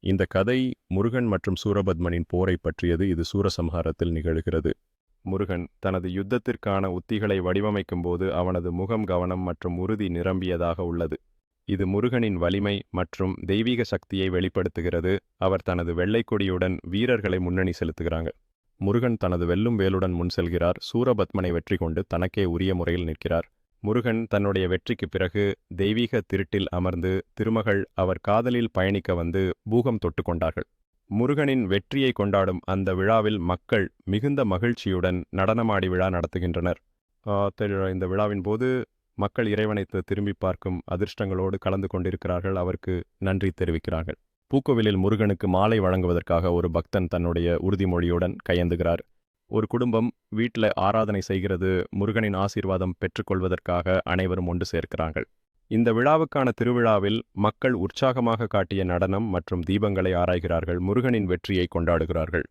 இந்த கதை முருகன் மற்றும் சூரபத்மனின் போரை பற்றியது. இது சூரசம்ஹாரத்தில் நிகழ்கிறது. முருகன் தனது யுத்தத்திற்கான உத்திகளை வடிவமைக்கும் போது அவனது முகம் கவனம் மற்றும் உறுதி நிரம்பியதாக உள்ளது. இது முருகனின் வலிமை மற்றும் தெய்வீக சக்தியை வெளிப்படுத்துகிறது. அவர் தனது வெள்ளைக்கொடியுடன் வீரர்களை முன்னணி செலுத்துகிறாங்க. முருகன் தனது வெல்லும் வேலுடன் முன் செல்கிறார். சூரபத்மனை வெற்றி கொண்டு தனக்கே உரிய முறையில் நிற்கிறார். முருகன் தன்னுடைய வெற்றிக்கு பிறகு தெய்வீக திருட்டில் அமர்ந்து திருமகள் அவர் காதலில் பயணிக்க வந்து பூகம் தொட்டு கொண்டார்கள். முருகனின் வெற்றியை கொண்டாடும் அந்த விழாவில் மக்கள் மிகுந்த மகிழ்ச்சியுடன் நடனமாடி விழா நடத்துகின்றனர். இந்த விழாவின் போது மக்கள் இறைவனை திரும்பி பார்க்கும் அதிர்ஷ்டங்களோடு கலந்து கொண்டிருக்கிறார்கள். அவருக்கு நன்றி தெரிவிக்கிறார்கள். பூக்கோவிலில் முருகனுக்கு மாலை வழங்குவதற்காக ஒரு பக்தன் தன்னுடைய உறுதிமொழியுடன் கையேந்துகிறார். ஒரு குடும்பம் வீட்டில் ஆராதனை செய்கிறது. முருகனின் ஆசீர்வாதம் பெற்றுக்கொள்வதற்காக அனைவரும் ஒன்று சேர்க்கிறார்கள். இந்த விழாவுக்கான திருவிழாவில் மக்கள் உற்சாகமாக காட்டிய நடனம் மற்றும் தீபங்களை ஆராய்கிறார்கள். முருகனின் வெற்றியை கொண்டாடுகிறார்கள்.